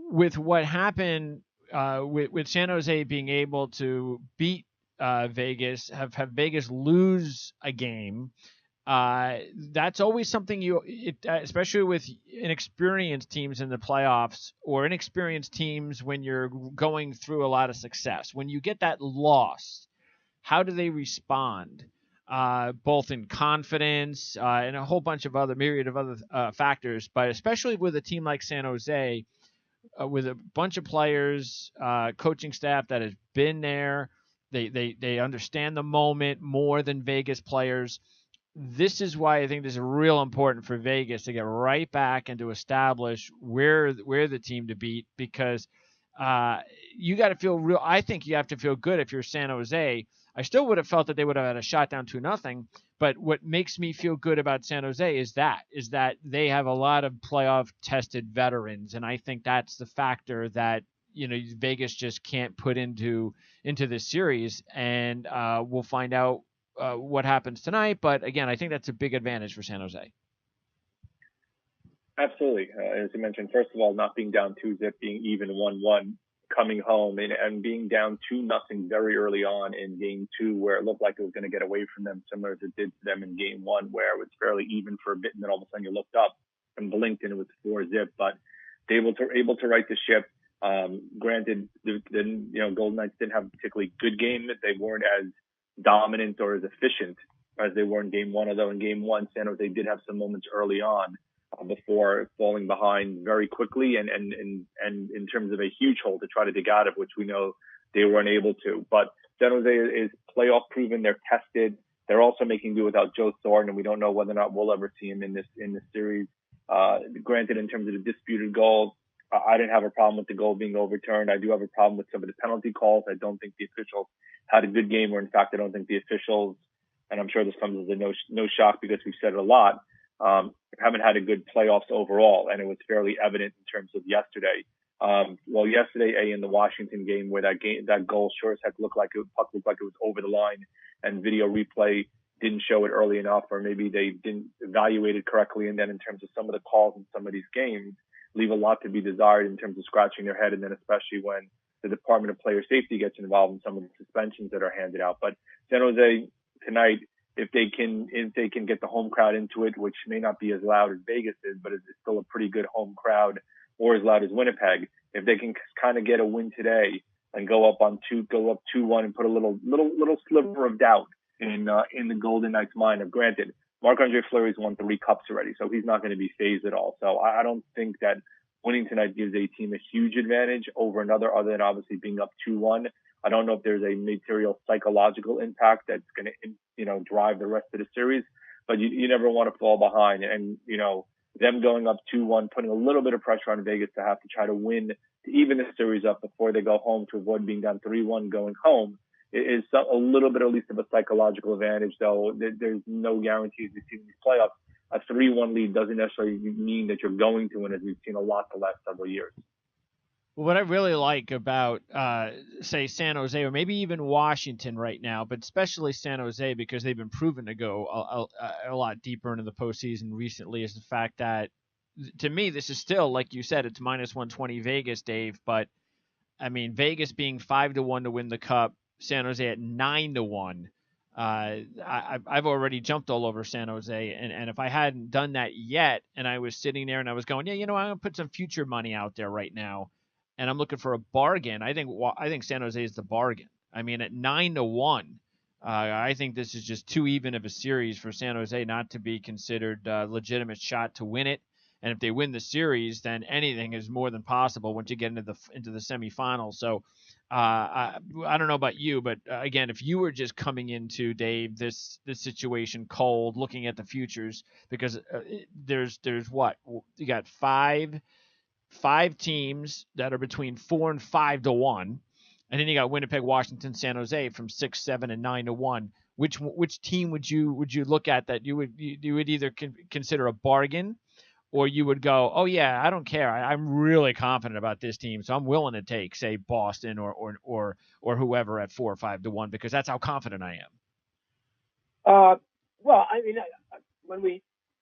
Speaker 1: with what happened with San Jose being able to beat Vegas, have Vegas lose a game. That's always something especially with inexperienced teams in the playoffs or inexperienced teams when you're going through a lot of success. When you get that loss, how do they respond? Both in confidence and a whole bunch of myriad of other factors, but especially with a team like San Jose, with a bunch of players, coaching staff that has been there, they understand the moment more than Vegas players. This is why I think this is real important for Vegas to get right back and to establish where the team to beat, because you got to feel real. I think you have to feel good if you're San Jose. I still would have felt that they would have had a shot down 2-0. But what makes me feel good about San Jose is that they have a lot of playoff tested veterans, and I think that's the factor that Vegas just can't put into this series, and we'll find out what happens tonight. But again, I think that's a big advantage for San Jose.
Speaker 3: Absolutely. As you mentioned, first of all, not being down 2-0, being even 1-1 coming home and being down 2-0 very early on in game 2, where it looked like it was going to get away from them, similar as it did to them in game 1, where it was fairly even for a bit, and then all of a sudden you looked up and blinked and it was 4-0. But they were able to right the ship. Granted, the Golden Knights didn't have a particularly good game. They weren't as dominant or as efficient as they were in game 1, although in game 1, San Jose did have some moments early on before falling behind very quickly and in terms of a huge hole to try to dig out of, which we know they were unable to. But San Jose is playoff proven. They're tested. They're also making do without Joe Thornton, and we don't know whether or not we'll ever see him in this series. Granted, in terms of the disputed goals, I didn't have a problem with the goal being overturned. I do have a problem with some of the penalty calls. I don't think the officials had a good game, or in fact, I don't think the officials, and I'm sure this comes as a no shock because we've said it a lot, haven't had a good playoffs overall, and it was fairly evident in terms of yesterday. Yesterday, in the Washington game, where that goal sure as heck looked like it was over the line, and video replay didn't show it early enough, or maybe they didn't evaluate it correctly. And then in terms of some of the calls in some of these games, leave a lot to be desired in terms of scratching their head, and then especially when the Department of Player Safety gets involved in some of the suspensions that are handed out. But San Jose tonight, if they can get the home crowd into it, which may not be as loud as Vegas is, but it's still a pretty good home crowd, or as loud as Winnipeg, if they can kind of get a win today and go up 2-1 and put a little sliver of doubt in the Golden Knights' mind. Of granted, Marc-Andre Fleury's won 3 cups already, so he's not going to be phased at all. So I don't think that winning tonight gives a team a huge advantage over another, other than obviously being up 2-1. I don't know if there's a material psychological impact that's going to, drive the rest of the series, but you never want to fall behind. And, them going up 2-1, putting a little bit of pressure on Vegas to have to try to win to even the series up before they go home to avoid being down 3-1 going home is a little bit, at least, of a psychological advantage, though there's no guarantees we've seen in these playoffs. A 3-1 lead doesn't necessarily mean that you're going to win, as we've seen a lot the last several years.
Speaker 1: Well, what I really like about, say, San Jose, or maybe even Washington right now, but especially San Jose, because they've been proven to go a lot deeper into the postseason recently, is the fact that, to me, this is still, like you said, it's minus 120 Vegas, Dave. But, I mean, Vegas being 5-1 to win the Cup, San Jose at 9-1. I've already jumped all over San Jose, and if I hadn't done that yet, and I was sitting there and I was going, I'm going to put some future money out there right now, and I'm looking for a bargain, I think San Jose is the bargain. I mean, at 9-1, I think this is just too even of a series for San Jose not to be considered a legitimate shot to win it. And if they win the series, then anything is more than possible once you get into the semifinals. So I don't know about you, but again, if you were just coming into, Dave, this situation cold, looking at the futures, because there's what you got five teams that are between 4 and 5-1, and then you got Winnipeg, Washington, San Jose from 6, 7, and 9-1. Which team would you look at that you would either consider a bargain, or you would go, oh yeah, I don't care, I'm really confident about this team, so I'm willing to take, say, Boston or whoever at 4 or 5-1, because that's how confident I am.
Speaker 2: Well, I mean, when we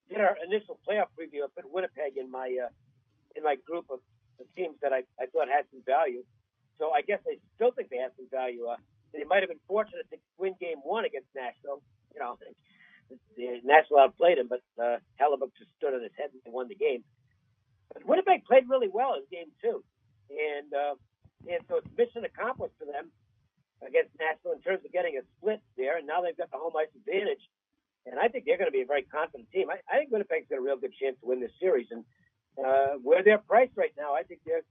Speaker 2: did our initial playoff preview, I put Winnipeg in my group of teams that I thought had some value. So I guess I still think they have some value. They might have been fortunate to win game 1 against Nashville. Nashville outplayed him, but Hellebuck just stood on his head and won the game. But Winnipeg played really well in game 2. And so it's mission accomplished for them against Nashville in terms of getting a split there. And now they've got the home ice advantage. And I think they're going to be a very confident team. I think Winnipeg's got a real good chance to win this series. And where they're priced right now, I think they're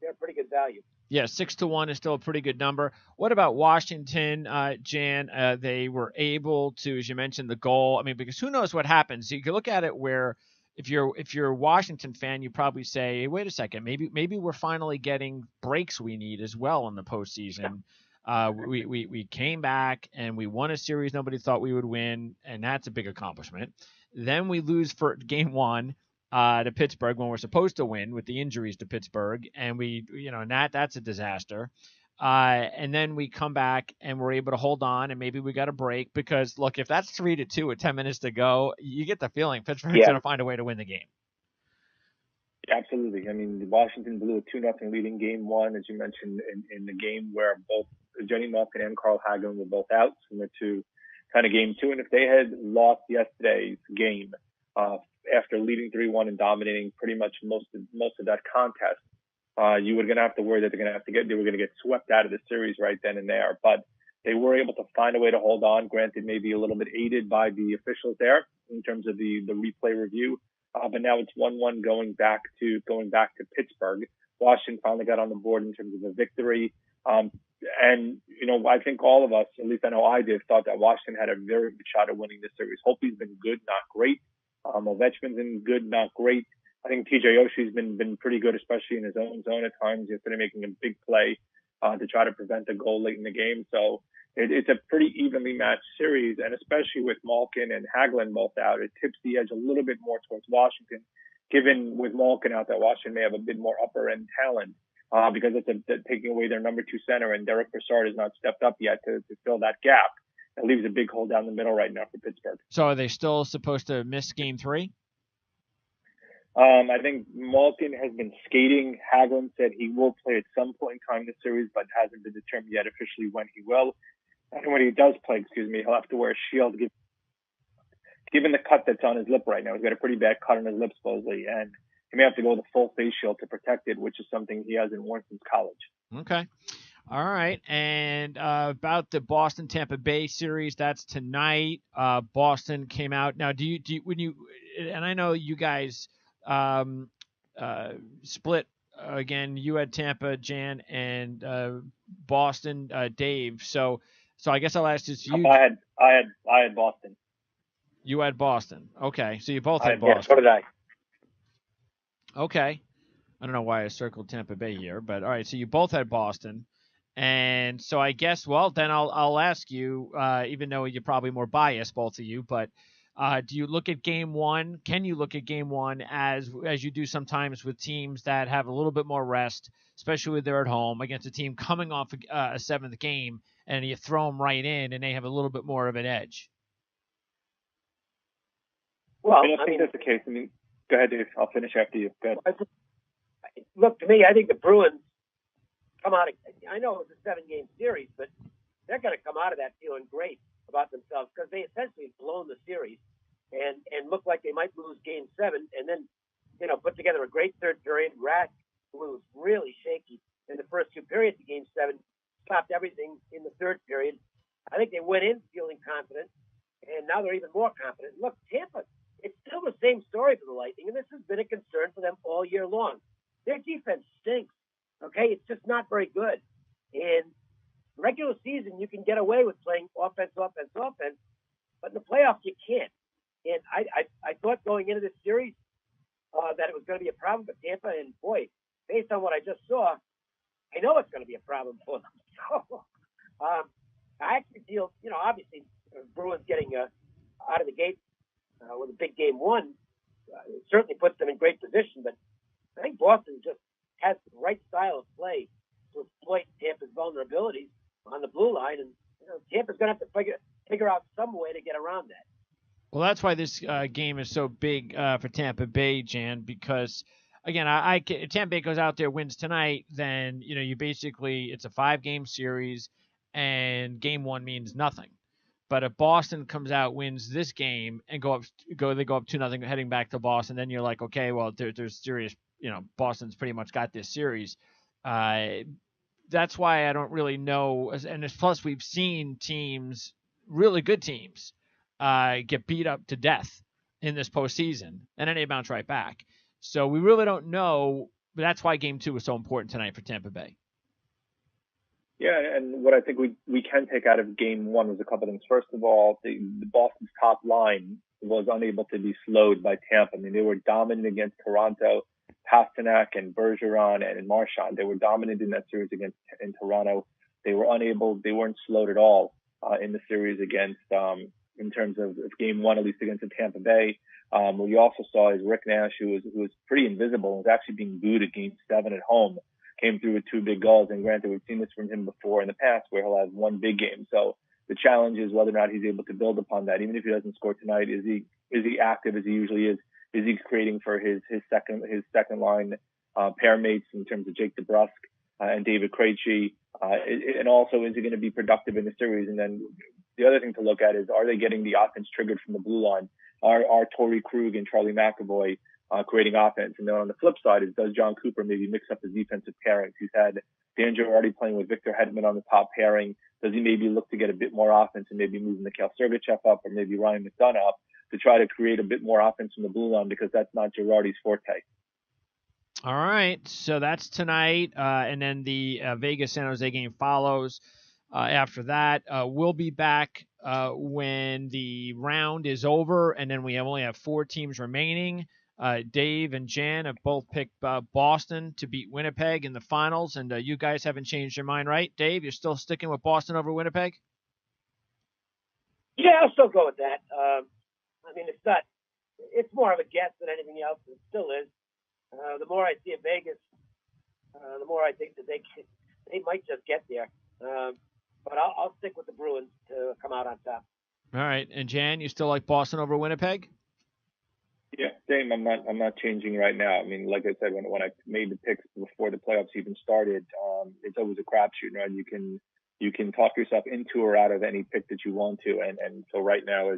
Speaker 2: a pretty good value.
Speaker 1: Yeah, 6-1 is still a pretty good number. What about Washington, Jan? They were able to, as you mentioned, the goal. I mean, because who knows what happens? You can look at it where if you're a Washington fan, you probably say, hey, wait a second, maybe we're finally getting breaks we need as well in the postseason. We came back and we won a series nobody thought we would win, and that's a big accomplishment. Then we lose for game 1. To Pittsburgh when we're supposed to win with the injuries to Pittsburgh, and that's a disaster. And then we come back and we're able to hold on, and maybe we got a break, because look, if that's 3-2 with 10 minutes to go, you get the feeling Pittsburgh's going to find a way to win the game.
Speaker 3: Absolutely. I mean, Washington blew a 2-0 lead in game one, as you mentioned, in the game where both Jenny Malkin and Carl Hagelin were both out, similar to kind of game two. And if they had lost yesterday's game after leading 3-1 and dominating pretty much most of that contest, you were going to have to worry that they were going to get swept out of the series right then and there. But they were able to find a way to hold on. Granted, maybe a little bit aided by the officials there in terms of the replay review. But now it's 1-1 going back to Pittsburgh. Washington finally got on the board in terms of a victory. And, I think all of us, at least I know I did, thought that Washington had a very good shot at winning this series. Holtby's been good, not great. Ovechkin's been good, not great. I think TJ Oshie's been pretty good, especially in his own zone at times. Yesterday making a big play to try to prevent a goal late in the game. So it's a pretty evenly matched series, and especially with Malkin and Hagelin both out, it tips the edge a little bit more towards Washington, given with Malkin out that Washington may have a bit more upper-end talent because it's taking away their number 2 center, and Derek Brassard has not stepped up yet to fill that gap. It leaves a big hole down the middle right now for Pittsburgh.
Speaker 1: So are they still supposed to miss game 3?
Speaker 3: I think Malkin has been skating. Hagelin said he will play at some point in time in the series, but hasn't been determined yet officially when he will. And when he does play, he'll have to wear a shield given the cut that's on his lip right now. He's got a pretty bad cut on his lip, supposedly, and he may have to go with a full face shield to protect it, which is something he hasn't worn since college.
Speaker 1: Okay. All right. And about the Boston-Tampa Bay series, that's tonight. Boston came out. Now, and I know you guys split again. You had Tampa, Jan, and Boston, Dave. So I guess I'll ask this to you.
Speaker 3: I had Boston.
Speaker 1: You had Boston. Okay, so you both had Boston.
Speaker 2: So did I.
Speaker 1: Okay. I don't know why I circled Tampa Bay here, but all right. So you both had Boston, and so I guess then I'll ask you, even though you're probably more biased, both of you, but do you look at game one? Can you look at game one as you do sometimes with teams that have a little bit more rest, especially when they're at home against a team coming off a seventh game, and you throw them right in, and they have a little bit more of an edge?
Speaker 3: Well, I think that's the case. I mean, go ahead, Dave. I'll finish after you. Go ahead.
Speaker 2: Look, to me, I think the Bruins come out. I know it was a 7-game series, but they're going to come out of that feeling great about themselves because they essentially blown the series and look like they might lose game 7 and then, put together a great third period. Rask, who was really shaky in the first 2 periods of game 7, stopped everything in the third period. I think they went in feeling confident, and now they're even more confident. Look, Tampa, it's still the same story for the Lightning, and this has been a concern for them all year long. Their defense stinks, okay? It's just not very good. In regular season, you can get away with playing offense, but in the playoffs, you can't. And I thought going into this series that it was going to be a problem for Tampa, and boy, based on what I just saw, I know it's going to be a problem for them. So I actually feel, obviously, Bruins getting out of the gate with a big game 1 certainly puts them in great position, but I think Boston just has the right style of play to exploit Tampa's vulnerabilities on the blue line, and Tampa's going to have to figure out some way to get around that.
Speaker 1: Well, that's why this game is so big for Tampa Bay, Jan, because, again, if Tampa Bay goes out there, wins tonight, then, you basically, it's a 5-game series, and game 1 means nothing. But if Boston comes out, wins this game, and they go up 2-0 heading back to Boston, then you're like, okay, well, there's serious, Boston's pretty much got this series. That's why I don't really know. And plus, we've seen teams, really good teams, get beat up to death in this postseason, and then they bounce right back. So we really don't know. But that's why game 2 was so important tonight for Tampa Bay.
Speaker 3: Yeah, and what I think we can take out of game 1 was a couple of things. First of all, the Boston's top line was unable to be slowed by Tampa. I mean, they were dominant against Toronto, Pasternak and Bergeron and Marchand. They were dominant in that series in Toronto. They weren't slowed at all in the series against, in terms of game 1, at least against the Tampa Bay. What you also saw is Rick Nash, who was pretty invisible and was actually being booed at game 7 at home, came through with 2 big goals. And granted, we've seen this from him before in the past where he'll have 1 big game. So the challenge is whether or not he's able to build upon that. Even if he doesn't score tonight, is he active as he usually is Is he creating for his second line pair mates in terms of Jake DeBrusk and David Krejci? And also, is he going to be productive in the series? And then the other thing to look at is, are they getting the offense triggered from the blue line? Are Torrey Krug and Charlie McAvoy creating offense? And then on the flip side is, does John Cooper maybe mix up his defensive pairings? He's had Dan Girardi playing with Victor Hedman on the top pairing. Does he maybe look to get a bit more offense and maybe move Mikhail Sergachev up or maybe Ryan McDonough up to try to create a bit more offense from the blue line, because that's not Girardi's forte?
Speaker 1: All right, so that's tonight, and then the Vegas-San Jose game follows after that. We'll be back when the round is over, and then we only have 4 teams remaining. Dave and Jan have both picked Boston to beat Winnipeg in the finals, and you guys haven't changed your mind, right? Dave, you're still sticking with Boston over Winnipeg?
Speaker 2: Yeah, I'll still go with that. I mean, it's more of a guess than anything else. It still is. The more I see of Vegas, the more I think that they might just get there. But I'll stick with the Bruins to come out on top.
Speaker 1: All right, and Jan, you still like Boston over Winnipeg?
Speaker 3: Yeah, same. I'm not changing right now. I mean, like I said, when I made the picks before the playoffs even started, it's always a crapshoot, right? You can talk yourself into or out of any pick that you want to, and so right now,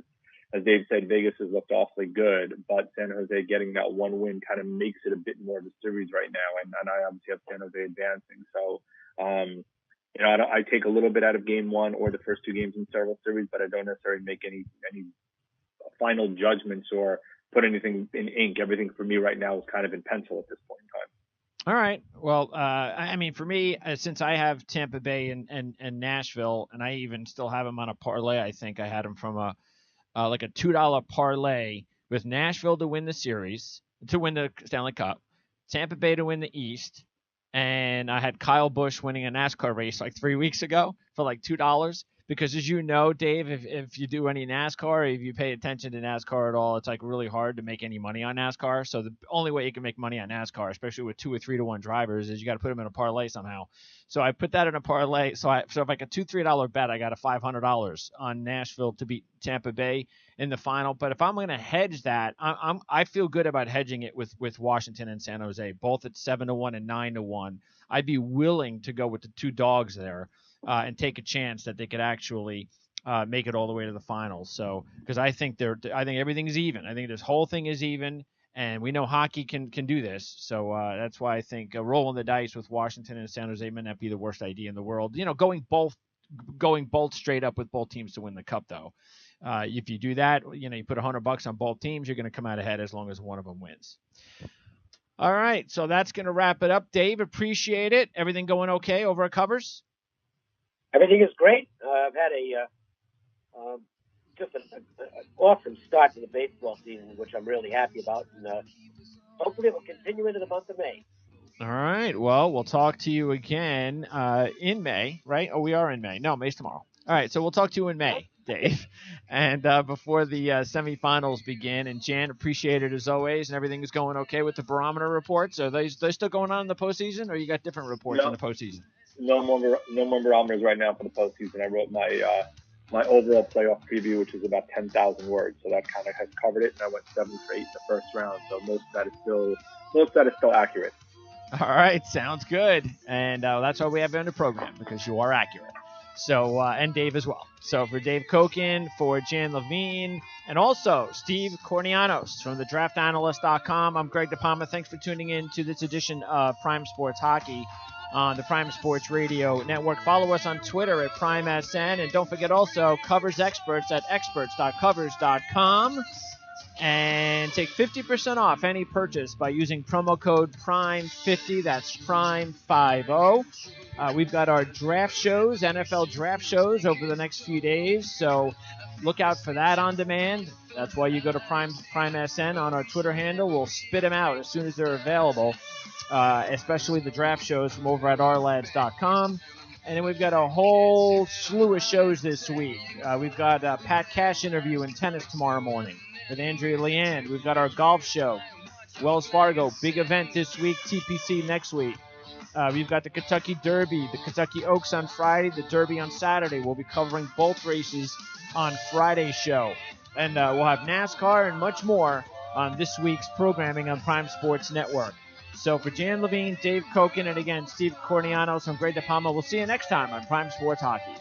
Speaker 3: as Dave said, Vegas has looked awfully good, but San Jose getting that one win kind of makes it a bit more of a series right now, and I obviously have San Jose advancing. So, I take a little bit out of game one or the first 2 games in several series, but I don't necessarily make any final judgments or put anything in ink. Everything for me right now is kind of in pencil at this point in time.
Speaker 1: All right. Well, I mean, for me, since I have Tampa Bay and Nashville, and I even still have them on a parlay, I think I had them from a $2 parlay with Nashville to win the series, to win the Stanley Cup, Tampa Bay to win the East, and I had Kyle Busch winning a NASCAR race like 3 weeks ago for like $2. Because as you know, Dave, if you do any NASCAR, if you pay attention to NASCAR at all, it's like really hard to make any money on NASCAR. So the only way you can make money on NASCAR, especially with 2 or 3 to 1 drivers, is you got to put them in a parlay somehow. So I put that in a parlay. So if like a $2-3 bet, I got a $500 on Nashville to beat Tampa Bay in the final. But if I'm going to hedge that, I feel good about hedging it with Washington and San Jose, both at 7-1 and 9-1. I'd be willing to go with the 2 dogs there. And take a chance that they could actually make it all the way to the finals. So, because I think everything's even. I think this whole thing is even, and we know hockey can do this. So that's why I think rolling the dice with Washington and San Jose may not be the worst idea in the world. Going both straight up with both teams to win the cup, though. If you do that, you put $100 on both teams, you're going to come out ahead as long as one of them wins. All right, so that's going to wrap it up. Dave, appreciate it. Everything going okay over at Covers?
Speaker 2: Everything is great. I've had just an awesome start to the baseball season, which I'm really happy about, and hopefully it will continue into the month of May.
Speaker 1: All right. Well, we'll talk to you again in May, right? Oh, we are in May. No, May's tomorrow. All right, so we'll talk to you in May, Dave, and before the semifinals begin. And Jan, appreciate it as always, and everything is going okay with the barometer reports. Are they still going on in the postseason, or you got different reports in the postseason?
Speaker 3: No more barometers right now for the postseason. I wrote my overall playoff preview, which is about 10,000 words, so that kind of has covered it. And I went 7 for 8 in the first round, so most of that is still accurate.
Speaker 1: All right, sounds good, and that's why we have you on the program, because you are accurate. So and Dave as well. So for Dave Koken, for Jan Levine, and also Steve Kornianos from theDraftAnalyst.com, I'm Greg DePalma. Thanks for tuning in to this edition of Prime Sports Hockey on the Prime Sports Radio Network. Follow us on Twitter at PrimeSN, and don't forget also Covers Experts at experts.covers.com, and take 50% off any purchase by using promo code PRIME50. That's PRIME50. We've got our draft shows, NFL draft shows over the next few days, so look out for that on demand. That's why you go to PrimeSN on our Twitter handle. We'll spit them out as soon as they're available. Especially the draft shows from over at ourlads.com. And then we've got a whole slew of shows this week. We've got a Pat Cash interview in tennis tomorrow morning with Andrea Leand. We've got our golf show, Wells Fargo, big event this week, TPC next week. We've got the Kentucky Derby, the Kentucky Oaks on Friday, the Derby on Saturday. We'll be covering both races on Friday's show. And we'll have NASCAR and much more on this week's programming on Prime Sports Network. So for Jan Levine, Dave Koken, and again, Steve Cornianos from Greg DePalma, we'll see you next time on Prime Sports Hockey.